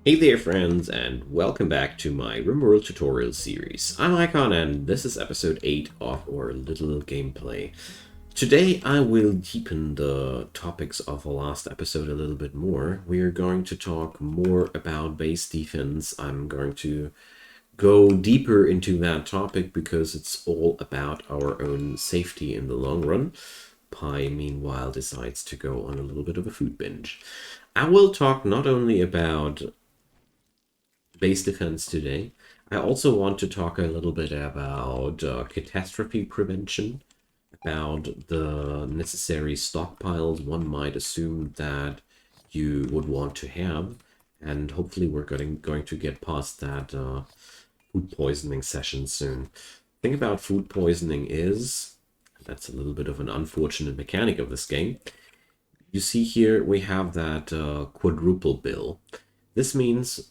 Hey there friends, and welcome back to my Rimworld tutorial series. I'm Icon and this is episode 8 of our little gameplay. Today I will deepen the topics of the last episode a little bit more. We are going to talk more about base defense. I'm going to go deeper into that topic because it's all about our own safety in the long run. Pi, meanwhile, decides to go on a little bit of a food binge. I will talk not only about base defense today. I also want to talk a little bit about catastrophe prevention, about the necessary stockpiles one might assume that you would want to have, and hopefully we're going to get past that food poisoning session soon. The thing about food poisoning is, that's a little bit of an unfortunate mechanic of this game. You see here we have that quadruple bill. This means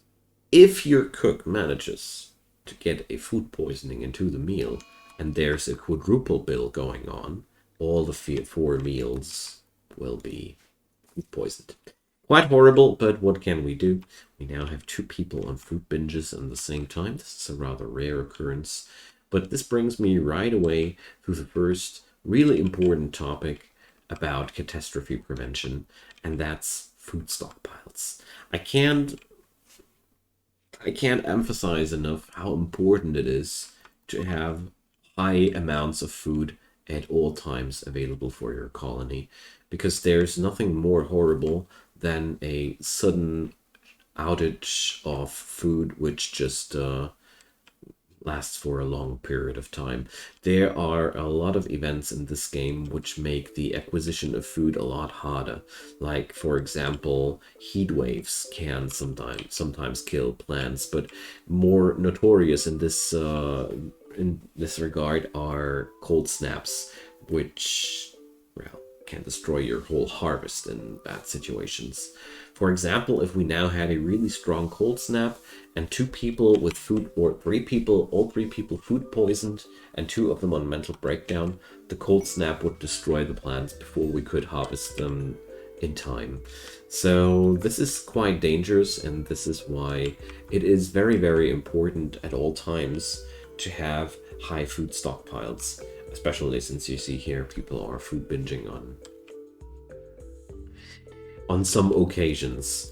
if your cook manages to get a food poisoning into the meal and there's a quadruple bill going on, all the four meals will be food poisoned. Quite horrible, but what can we do? We now have two people on food binges at the same time. This is a rather rare occurrence. But this brings me right away to the first really important topic about catastrophe prevention, and that's food stockpiles. I can't emphasize enough how important it is to have high amounts of food at all times available for your colony, because there's nothing more horrible than a sudden outage of food which just lasts for a long period of time. There are a lot of events in this game which make the acquisition of food a lot harder. Like, for example, heat waves can sometimes kill plants, but more notorious in this regard are cold snaps, which, well, can destroy your whole harvest in bad situations. For example, if we now had a really strong cold snap and two people with food, or all three people food poisoned, and two of them on mental breakdown, the cold snap would destroy the plants before we could harvest them in time. So this is quite dangerous, and this is why it is very, very important at all times to have high food stockpiles, especially since you see here people are food binging on some occasions.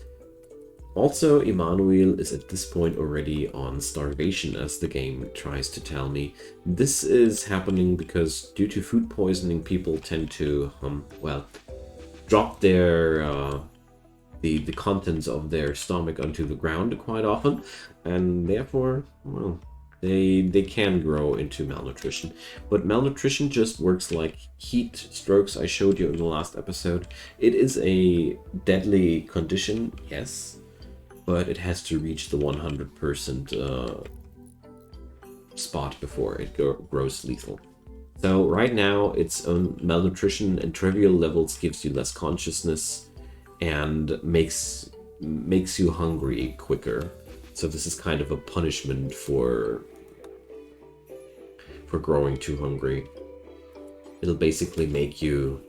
Also, Emmanuel is at this point already on starvation, as the game tries to tell me. This is happening because due to food poisoning, people tend to, well, drop the contents of their stomach onto the ground quite often, and therefore, well, they can grow into malnutrition. But malnutrition just works like heat strokes I showed you in the last episode. It is a deadly condition, yes, but it has to reach the 100% spot before it grows lethal. So right now, its own malnutrition and trivial levels gives you less consciousness and makes you hungry quicker. So this is kind of a punishment for growing too hungry. It'll basically make you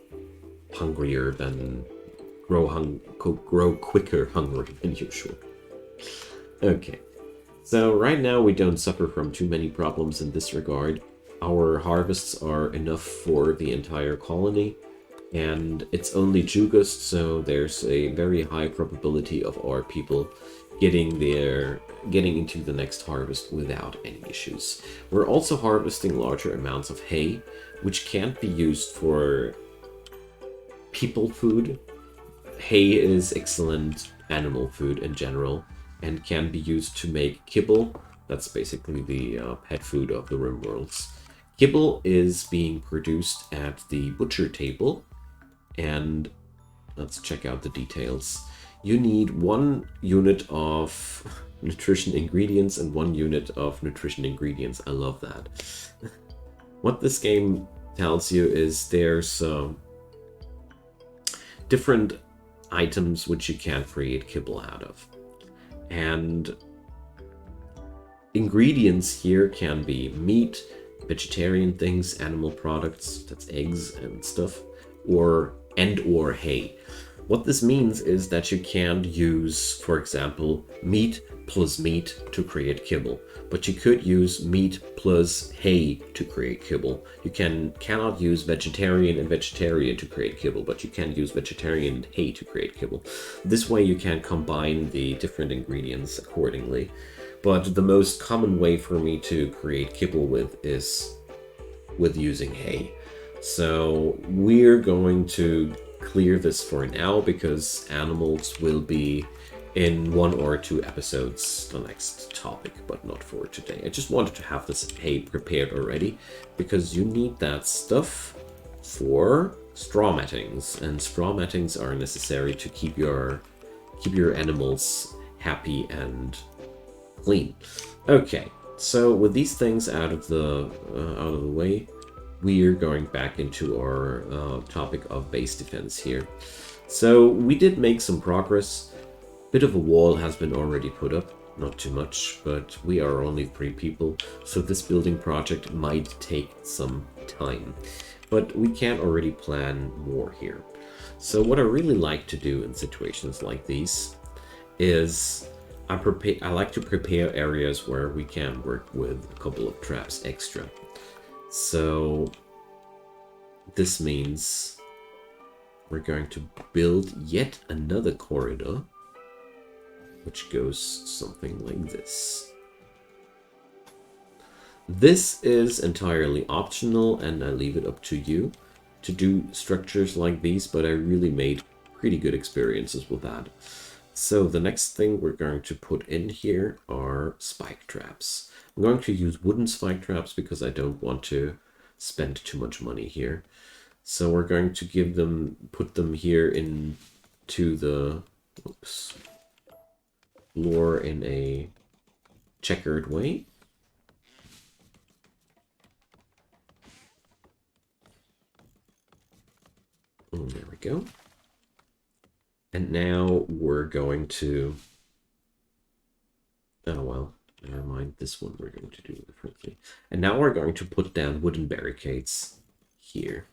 hungrier than grow quicker hungry than usual. Okay, so right now we don't suffer from too many problems in this regard. Our harvests are enough for the entire colony, and it's only Jugust, so there's a very high probability of our people getting into the next harvest without any issues. We're also harvesting larger amounts of hay, which can't be used for people food. Hay is excellent animal food in general and can be used to make kibble. That's basically the pet food of the Rimworlds. Kibble is being produced at the butcher table, and let's check out the details. You need 1 unit of nutrition ingredients and 1 unit of nutrition ingredients. I love that. What this game tells you is there's different items which you can create kibble out of. And ingredients here can be meat, vegetarian things, animal products, that's eggs and stuff, or hay. What this means is that you can't use, for example, meat plus meat to create kibble, but you could use meat plus hay to create kibble. You cannot use vegetarian and vegetarian to create kibble, but you can use vegetarian and hay to create kibble. This way you can combine the different ingredients accordingly. But the most common way for me to create kibble with is with using hay. So we're going to clear this for now because animals will be in 1 or 2 episodes the next topic, but not for today. I just wanted to have this hay prepared already because you need that stuff for straw mattings, and straw mattings are necessary to keep your animals happy and clean. Okay, so with these things out of the way, we're going back into our topic of base defense here. So we did make some progress. Bit of a wall has been already put up, not too much, but we are only 3 people, so this building project might take some time. But we can already plan more here. So what I really like to do in situations like these is I like to prepare areas where we can work with a couple of traps extra. So this means we're going to build yet another corridor, which goes something like this. This is entirely optional, and I leave it up to you to do structures like these, but I really made pretty good experiences with that. So the next thing we're going to put in here are spike traps. I'm going to use wooden spike traps because I don't want to spend too much money here. So we're going to put them here into the floor in a checkered way. And there we go. And now we're going to... Oh, well, never mind. This one we're going to do differently. And now we're going to put down wooden barricades here.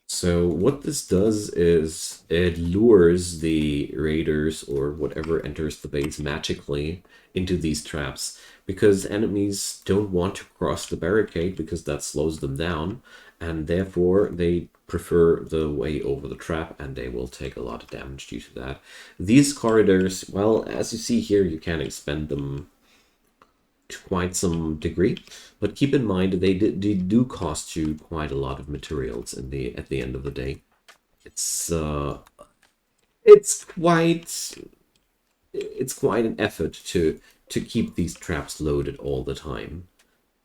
So what this does is it lures the raiders or whatever enters the base magically into these traps, because enemies don't want to cross the barricade because that slows them down, and therefore they prefer the way over the trap, and they will take a lot of damage due to that. These corridors, well, as you see here, you can expend them to quite some degree, but keep in mind they do cost you quite a lot of materials at the end of the day. It's quite an effort to keep these traps loaded all the time.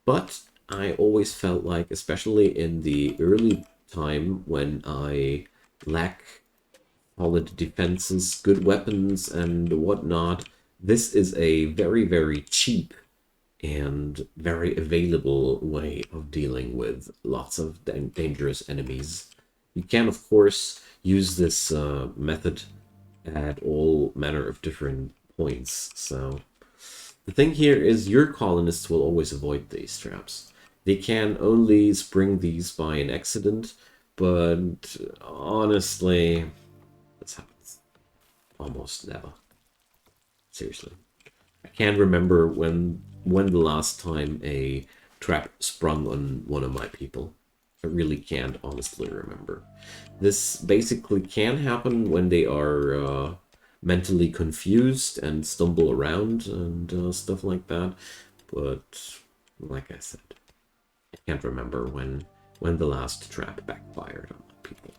But I always felt like, especially in the early time when I lack solid defenses, good weapons, and whatnot, this is a very, very cheap and very available way of dealing with lots of dangerous enemies. You can, of course, use this method at all manner of different points. So the thing here is your colonists will always avoid these traps. They can only spring these by an accident, but honestly, this happens almost never. Seriously. I can't remember when the last time a trap sprung on one of my people. I really can't honestly remember. This basically can happen when they are mentally confused and stumble around and stuff like that. But like I said, I can't remember when the last trap backfired on my people.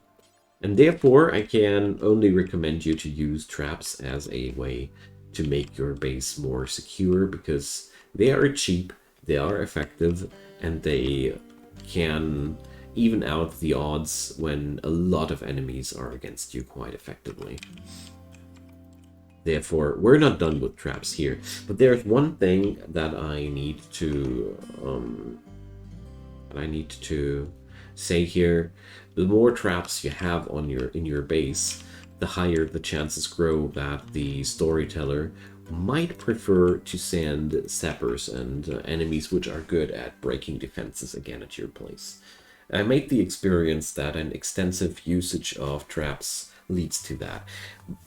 And therefore, I can only recommend you to use traps as a way to make your base more secure, because they are cheap, they are effective, and they can even out the odds when a lot of enemies are against you quite effectively. Therefore, we're not done with traps here, but there's one thing that I need to say here. The more traps you have on in your base, the higher the chances grow that the storyteller might prefer to send sappers and enemies which are good at breaking defenses again at your place. I made the experience that an extensive usage of traps leads to that.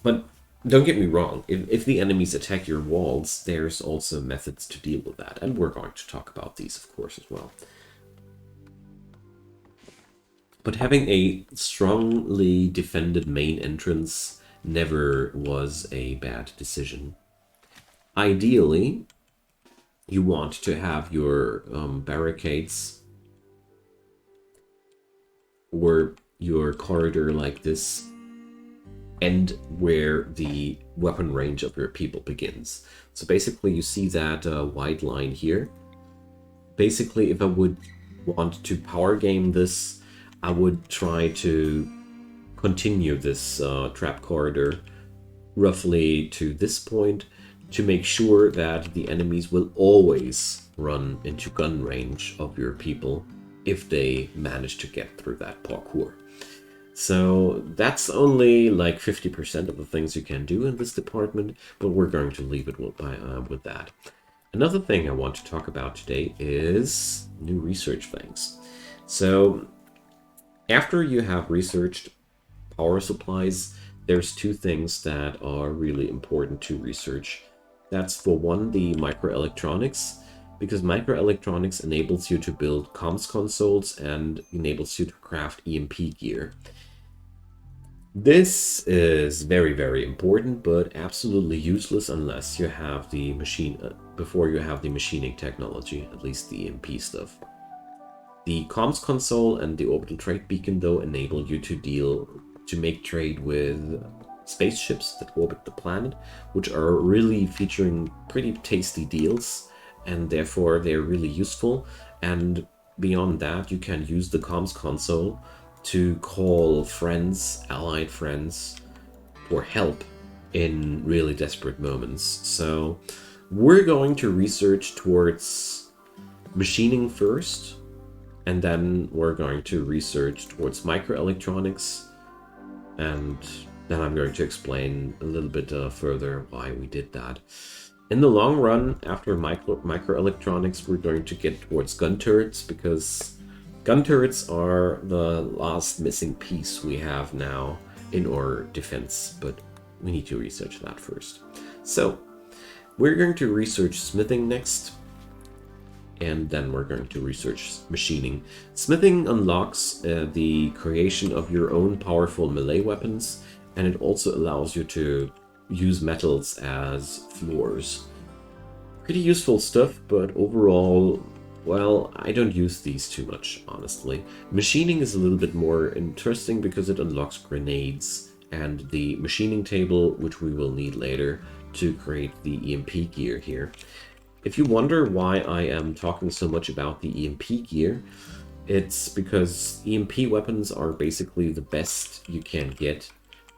But don't get me wrong, if the enemies attack your walls, there's also methods to deal with that, and we're going to talk about these, of course, as well. But having a strongly defended main entrance never was a bad decision. Ideally, you want to have your barricades or your corridor like this end where the weapon range of your people begins. So basically you see that white line here. Basically, if I would want to power game this, I would try to continue this trap corridor roughly to this point to make sure that the enemies will always run into gun range of your people if they manage to get through that parkour. So that's only like 50% of the things you can do in this department, but we're going to leave it with that. Another thing I want to talk about today is new research things. So after you have researched power supplies, there's two things that are really important to research. That's for one, the microelectronics, because microelectronics enables you to build comms consoles and enables you to craft EMP gear. This is very, very important, but absolutely useless unless you have the before you have the machining technology, at least the EMP stuff. The comms console and the orbital trade beacon, though, enable you to make trade with spaceships that orbit the planet, which are really featuring pretty tasty deals, and therefore they're really useful. And beyond that, you can use the comms console to call friends, allied friends, for help in really desperate moments. So we're going to research towards machining first, and then we're going to research towards microelectronics, and then I'm going to explain a little bit further why we did that. In the long run, after microelectronics, we're going to get towards gun turrets, because gun turrets are the last missing piece we have now in our defense, but we need to research that first. So we're going to research smithing next, and then we're going to research machining. Smithing unlocks the creation of your own powerful melee weapons, and it also allows you to use metals as floors. Pretty useful stuff, but overall, well, I don't use these too much, honestly. Machining is a little bit more interesting because it unlocks grenades and the machining table, which we will need later to create the EMP gear here. If you wonder why I am talking so much about the EMP gear, it's because EMP weapons are basically the best you can get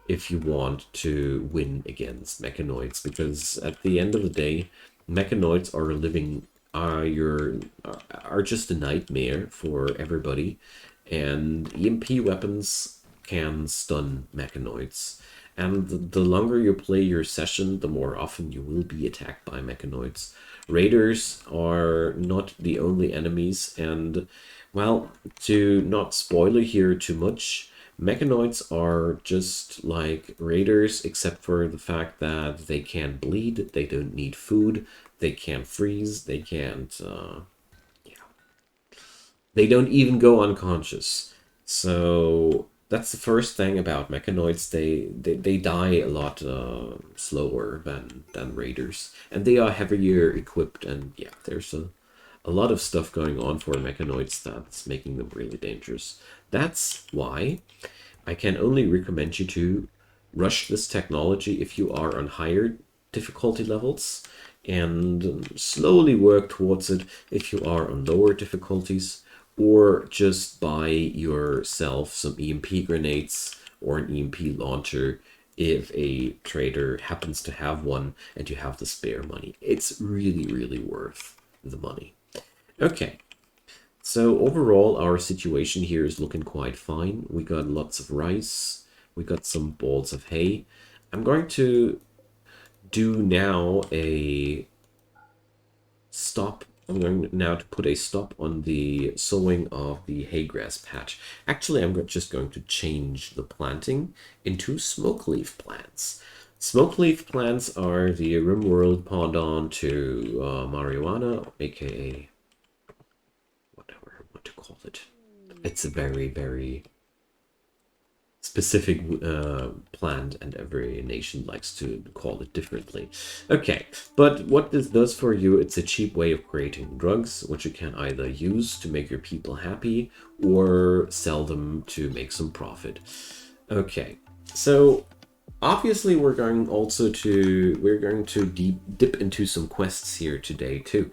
if you want to win against mechanoids, because at the end of the day, mechanoids are just a nightmare for everybody, and EMP weapons can stun mechanoids. And the longer you play your session, the more often you will be attacked by mechanoids. Raiders are not the only enemies, and, well, to not spoil it here too much, mechanoids are just like raiders, except for the fact that they can't bleed, they don't need food, they can't freeze, they can't, they don't even go unconscious. So that's the first thing about mechanoids. They die a lot slower than raiders, and they are heavier equipped, and yeah, there's a lot of stuff going on for mechanoids that's making them really dangerous. That's why I can only recommend you to rush this technology if you are on higher difficulty levels, and slowly work towards it if you are on lower difficulties, or just buy yourself some EMP grenades or an EMP launcher if a trader happens to have one and you have the spare money. It's really, really worth the money. Okay, so overall our situation here is looking quite fine. We got lots of rice, we got some balls of hay. I'm going to do now a stop I'm going now to put a stop on the sowing of the haygrass patch. Actually, just going to change the planting into smoke leaf plants. Smoke leaf plants are the Rimworld pendant to marijuana, aka whatever I want to call it. It's a very, very specific plant, and every nation likes to call it differently. Okay, but what this does for you, it's a cheap way of creating drugs, which you can either use to make your people happy or sell them to make some profit. Okay, so obviously we're going to dip into some quests here today too,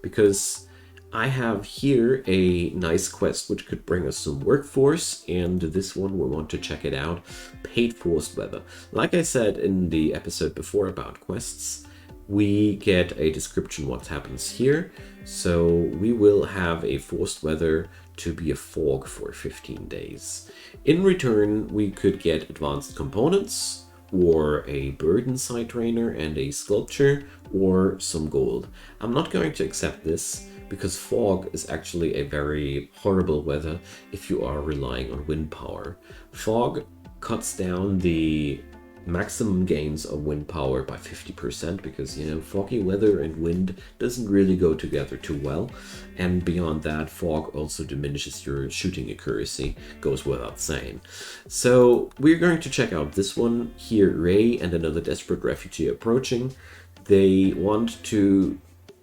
because I have here a nice quest which could bring us some workforce, and this one we want to check it out. Paid forced weather. Like I said in the episode before about quests, we get a description what happens here. So we will have a forced weather to be a fog for 15 days. In return, we could get advanced components, or a bird inside trainer and a sculpture, or some gold. I'm not going to accept this, because fog is actually a very horrible weather if you are relying on wind power. Fog cuts down the maximum gains of wind power by 50%, because, you know, foggy weather and wind doesn't really go together too well. And beyond that, fog also diminishes your shooting accuracy, goes without saying. So we're going to check out this one here. Ray and another desperate refugee approaching. They want to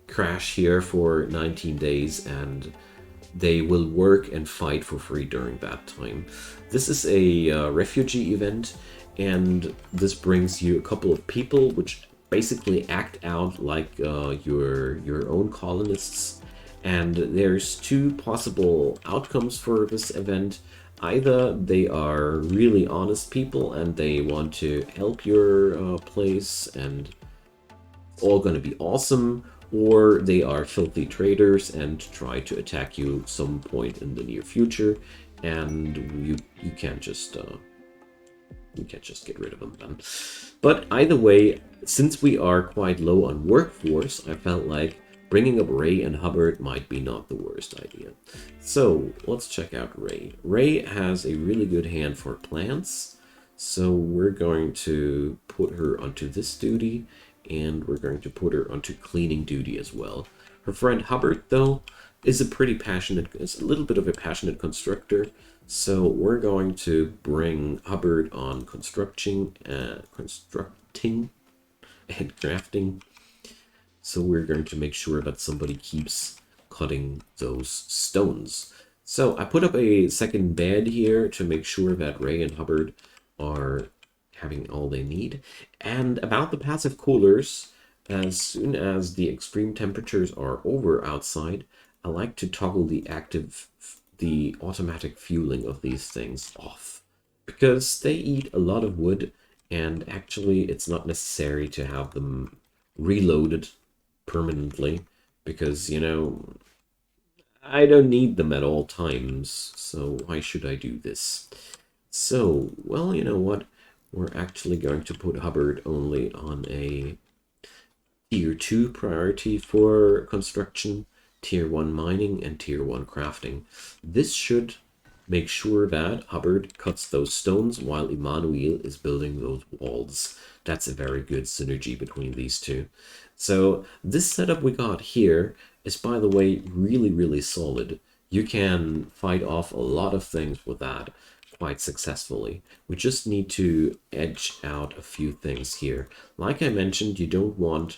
crash here for 19 days, and they will work and fight for free during that time. This is a refugee event, and this brings you a couple of people which basically act out like your own colonists. And there's two possible outcomes for this event. Either they are really honest people and they want to help your place and it's all going to be awesome, or they are filthy traitors and try to attack you some point in the near future, and you can't just get rid of them then. But either way, since we are quite low on workforce, I felt like bringing up Ray and Hubbard might be not the worst idea. So let's check out Ray. Ray has a really good hand for plants, so we're going to put her onto this duty, and we're going to put her onto cleaning duty as well. Her friend Hubbard, though, is a little bit of a passionate constructor, so we're going to bring Hubbard on constructing and crafting. So we're going to make sure that somebody keeps cutting those stones. So I put up a second bed here to make sure that Ray and Hubbard are having all they need. And about the passive coolers, as soon as the extreme temperatures are over outside, I like to toggle the automatic fueling of these things off, because they eat a lot of wood, and actually it's not necessary to have them reloaded permanently, because, you know, I don't need them at all times, so why should I do this? So, well, you know what? We're actually going to put Hubbard only on a tier 2 priority for construction, tier 1 mining, and tier 1 crafting. This should make sure that Hubbard cuts those stones while Emmanuel is building those walls. That's a very good synergy between these two. So this setup we got here is, by the way, really, really solid. You can fight off a lot of things with that quite successfully. We just need to edge out a few things here. Like I mentioned, you don't want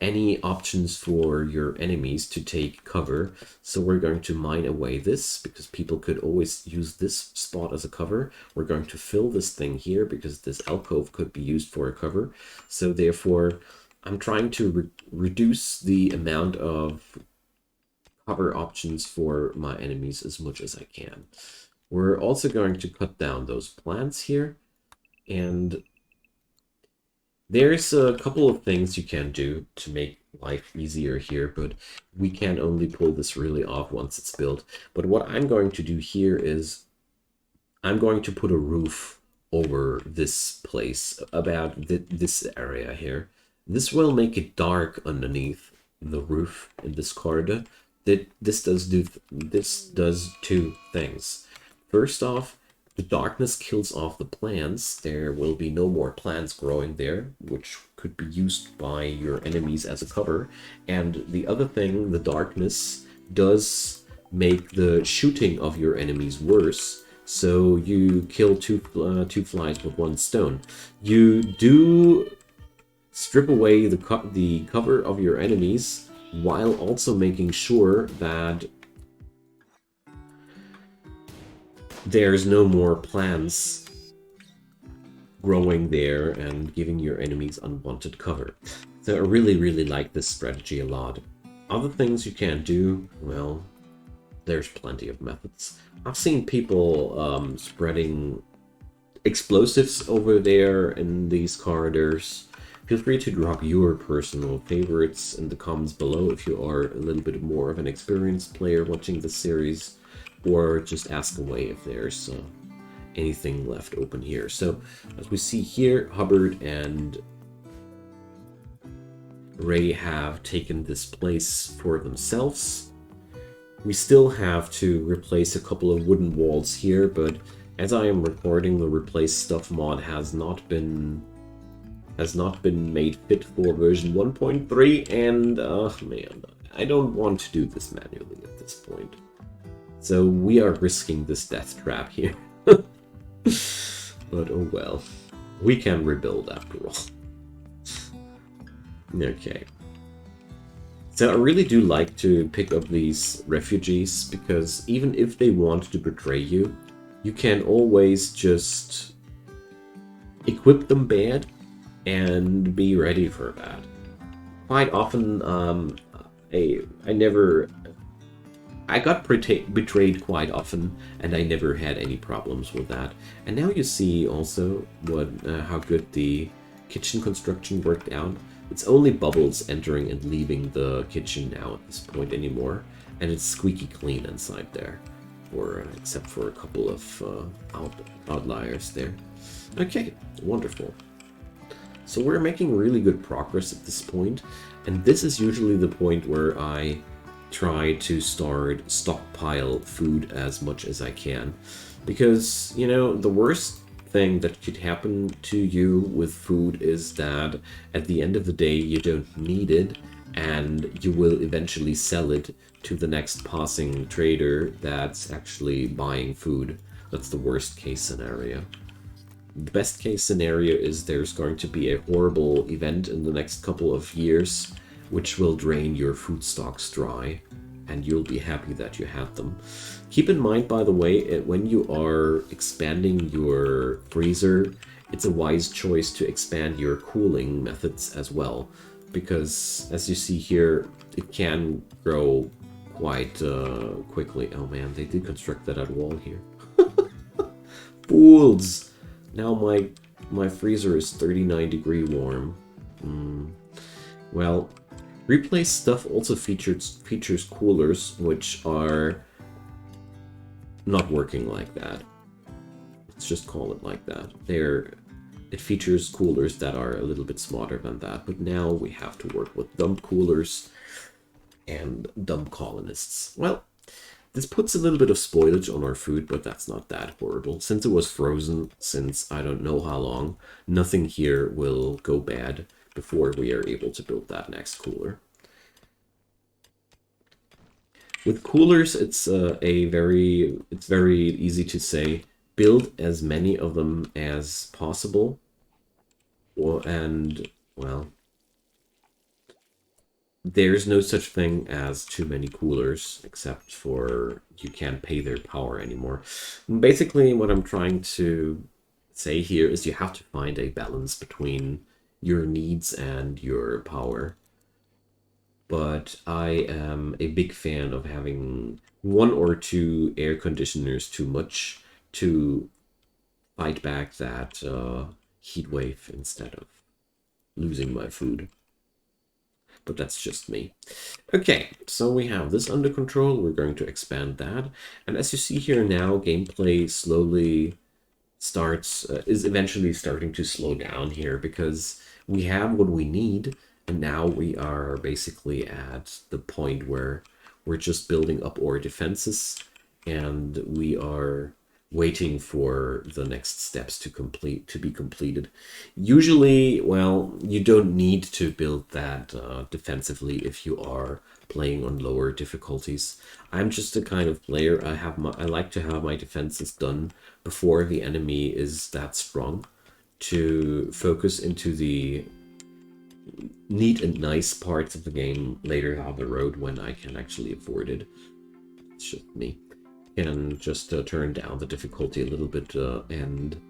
any options for your enemies to take cover, so we're going to mine away this, because people could always use this spot as a cover. We're going to fill this thing here, because this alcove could be used for a cover. So therefore, I'm trying to reduce the amount of cover options for my enemies as much as I can. We're also going to cut down those plants here, and there's a couple of things you can do to make life easier here, but we can only pull this really off once it's built. But what I'm going to do here is I'm going to put a roof over this place, about this area here. This will make it dark underneath the roof in this corridor, that this does two things. First off, the darkness kills off the plants. There will be no more plants growing there, which could be used by your enemies as a cover. And the other thing, the darkness does make the shooting of your enemies worse. So you kill two flies with one stone. You do strip away the cover of your enemies while also making sure that there's no more plants growing there and giving your enemies unwanted cover. So I really, really like this strategy a lot. Other things you can do, well, there's plenty of methods. I've seen people spreading explosives over there in these corridors. Feel free to drop your personal favorites in the comments below if you are a little bit more of an experienced player watching this series, or just ask away if there's anything left open here. So as we see here, Hubbard and Ray have taken this place for themselves. We still have to replace a couple of wooden walls here, but as I am recording, the replace stuff mod has not been made fit for version 1.3, and man, I don't want to do this manually at this point. So we are risking this death trap here. But oh well, we can rebuild after all. Okay. So I really do like to pick up these refugees, because even if they want to betray you, you can always just equip them bad and be ready for that. Quite often, I got betrayed quite often, and I never had any problems with that. And now you see also how good the kitchen construction worked out. It's only bubbles entering and leaving the kitchen now at this point anymore, and it's squeaky clean inside there, except for a couple of outliers there. Okay, wonderful. So we're making really good progress at this point, and this is usually the point where I try to stockpile food as much as I can, because, you know, the worst thing that could happen to you with food is that at the end of the day you don't need it, and you will eventually sell it to the next passing trader that's actually buying food. That's the worst case scenario. The best case scenario is there's going to be a horrible event in the next couple of years which will drain your food stocks dry, and you'll be happy that you had them. Keep in mind, by the way, when you are expanding your freezer, it's a wise choice to expand your cooling methods as well, because as you see here, it can grow quite quickly. Oh man, they did construct that wall here. Fools! Now my freezer is 39-degree warm. Well, replace stuff also features coolers, which are not working like that. Let's just call it like that. It features coolers that are a little bit smarter than that, but now we have to work with dumb coolers and dumb colonists. Well, this puts a little bit of spoilage on our food, but that's not that horrible. Since it was frozen since I don't know how long, nothing here will go bad before we are able to build that next cooler. With coolers, it's very easy to say, build as many of them as possible. And, well, there's no such thing as too many coolers, except for you can't pay their power anymore. Basically, what I'm trying to say here is you have to find a balance between your needs and your power. But I am a big fan of having 1 or 2 air conditioners too much to fight back that heat wave instead of losing my food. But that's just me. Okay, so we have this under control. We're going to expand that. And as you see here now, gameplay slowly is eventually starting to slow down here, because we have what we need. And now we are basically at the point where we're just building up our defenses, and we are waiting for the next steps to be completed. Usually, well, you don't need to build that defensively if you are playing on lower difficulties. I'm just a kind of player. I like to have my defenses done before the enemy is that strong, to focus into the neat and nice parts of the game later down the road when I can actually afford it. It's just me. Can just turn down the difficulty a little bit and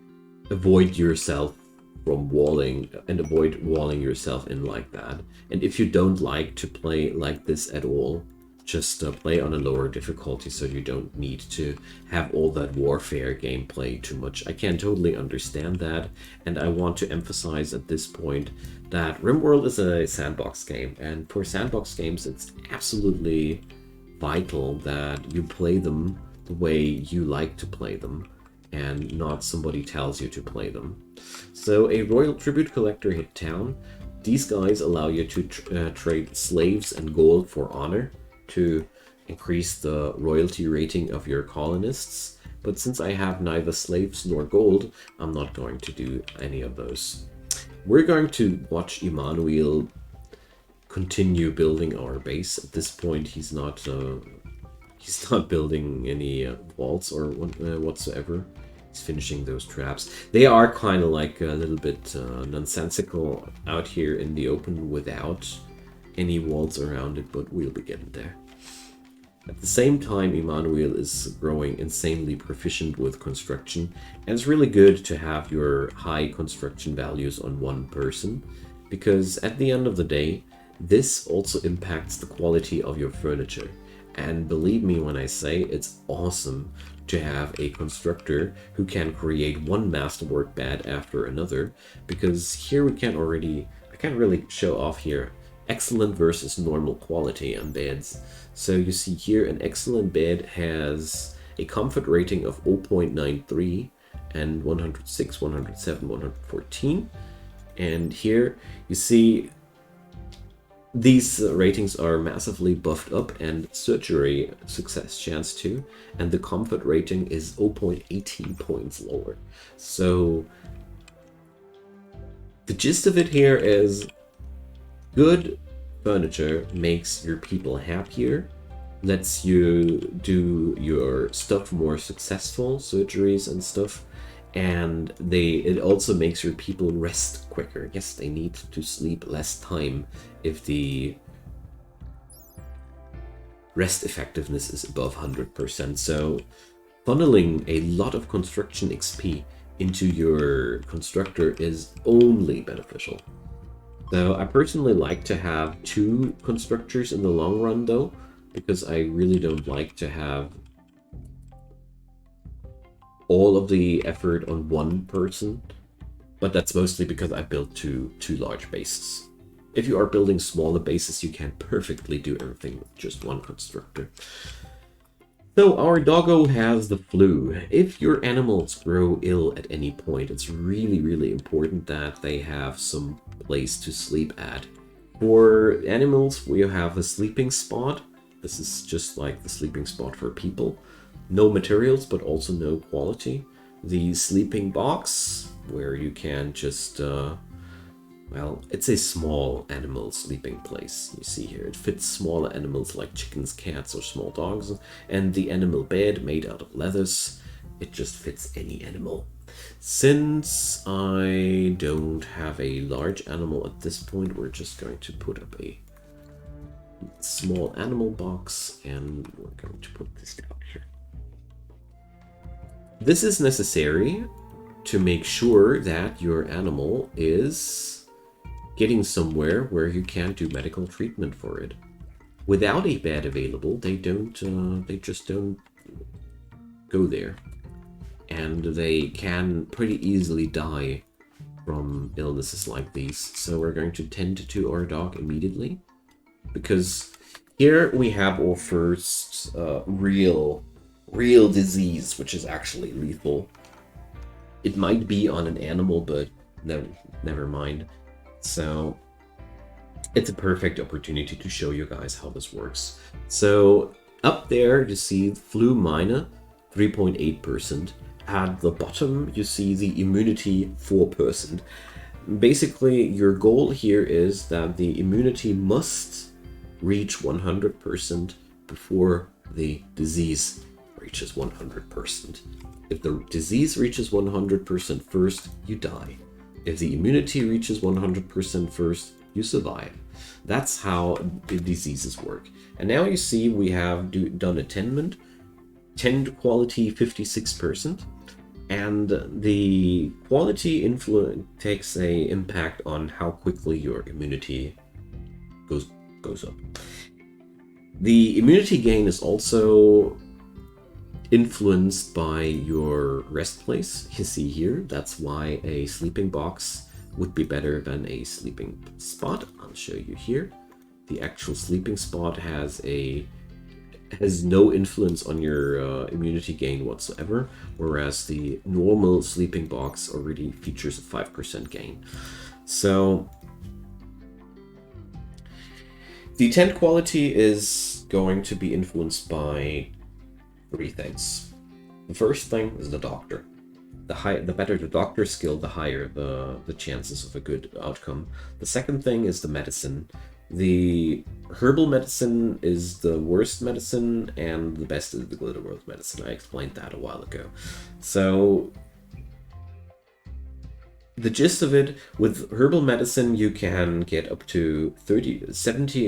avoid yourself from walling, and avoid walling yourself in like that. And if you don't like to play like this at all, just play on a lower difficulty so you don't need to have all that warfare gameplay too much. I can totally understand that, and I want to emphasize at this point that Rimworld is a sandbox game, and for sandbox games it's absolutely vital that you play them the way you like to play them, and not somebody tells you to play them. So a royal tribute collector hit town. These guys allow you to trade slaves and gold for honor to increase the royalty rating of your colonists. But since I have neither slaves nor gold, I'm not going to do any of those. We're going to watch Emmanuel continue building our base. At this point, he's not building any walls or whatsoever. He's finishing those traps. They are kind of like a little bit nonsensical out here in the open without any walls around it, but we'll be getting there. At the same time, Emmanuel is growing insanely proficient with construction, and it's really good to have your high construction values on one person, because at the end of the day, this also impacts the quality of your furniture. And believe me when I say it's awesome to have a constructor who can create one masterwork bed after another, because here I can't really show off here excellent versus normal quality on beds. So you see here an excellent bed has a comfort rating of 0.93 and 106, 107, 114. And here you see these ratings are massively buffed up, and surgery success chance too, and the comfort rating is 0.18 points lower. So the gist of it here is good furniture makes your people happier, lets you do your stuff more successful, surgeries and stuff, and it also makes your people rest quicker. Yes, they need to sleep less time if the rest effectiveness is above 100%. So funneling a lot of construction XP into your constructor is only beneficial. So I personally like to have 2 constructors in the long run though, because I really don't like to have all of the effort on one person, but that's mostly because I built two large bases. If you are building smaller bases, you can perfectly do everything with just one constructor. So our doggo has the flu. If your animals grow ill at any point, it's really, really important that they have some place to sleep at. For animals, we have a sleeping spot. This is just like the sleeping spot for people. No materials, but also no quality. The sleeping box, where you can just, well, it's a small animal sleeping place. You see here, it fits smaller animals like chickens, cats, or small dogs. And the animal bed made out of leathers, it just fits any animal. Since I don't have a large animal at this point, we're just going to put up a small animal box, and we're going to put this down here. This is necessary to make sure that your animal is getting somewhere where you can do medical treatment for it. Without a bed available, they just don't go there. And they can pretty easily die from illnesses like these. So we're going to tend to our dog immediately, because here we have our first real disease, which is actually lethal. It might be on an animal, but no, never mind. So it's a perfect opportunity to show you guys how this works. So up there you see flu minor 3.8%. At the bottom you see the immunity 4%. Basically your goal here is that the immunity must reach 100% before the disease reaches 100%. If the disease reaches 100% first, you die. If the immunity reaches 100% first, you survive. That's how the diseases work. And now you see we have done attainment, 10 quality 56%, and the quality influence takes a impact on how quickly your immunity goes up. The immunity gain is also influenced by your rest place. You see here, that's why a sleeping box would be better than a sleeping spot. I'll show you here. The actual sleeping spot has no influence on your immunity gain whatsoever, whereas the normal sleeping box already features a 5% gain. So the tent quality is going to be influenced by 3 things. The first thing is the doctor. The better the doctor skill, the higher the chances of a good outcome. The second thing is the medicine. The herbal medicine is the worst medicine, and the best is the glitter world medicine. I explained that a while ago. So the gist of it, with herbal medicine you can get up to 70,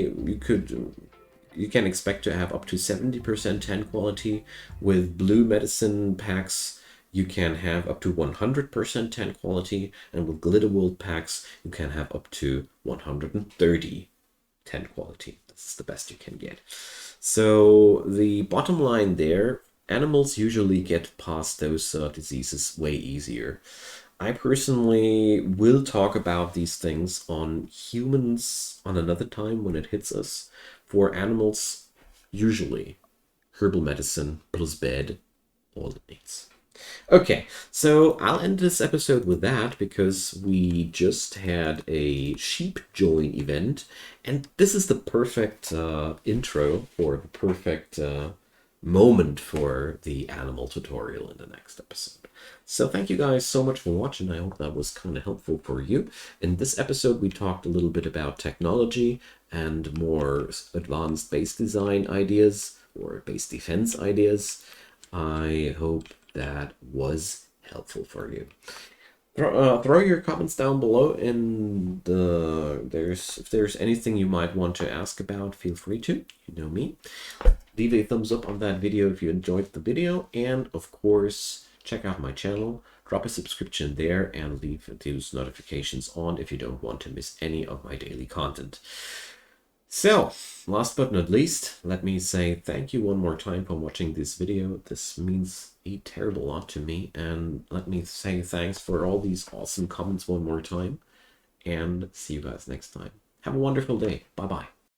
you can expect to have up to 70% 10 quality. With blue medicine packs, you can have up to 100% 10 quality, and with glitter world packs, you can have up to 130 10 quality. This is the best you can get. So the bottom line there, animals usually get past those diseases way easier. I personally will talk about these things on humans on another time when it hits us. For animals, usually herbal medicine plus bed, all it needs. Okay, so I'll end this episode with that because we just had a sheep join event, and this is the perfect intro, or the perfect moment for the animal tutorial in the next episode. So thank you guys so much for watching. I hope that was kind of helpful for you. In this episode, we talked a little bit about technology and more advanced base design ideas or base defense ideas. I hope that was helpful for you. Throw your comments down below, and if there's anything you might want to ask about, feel free to. You know me. Leave a thumbs up on that video if you enjoyed the video, and of course, check out my channel. Drop a subscription there and leave those notifications on if you don't want to miss any of my daily content. So, last but not least, let me say thank you one more time for watching this video. This means a terrible lot to me, and let me say thanks for all these awesome comments one more time, and see you guys next time. Have a wonderful day. Bye-bye.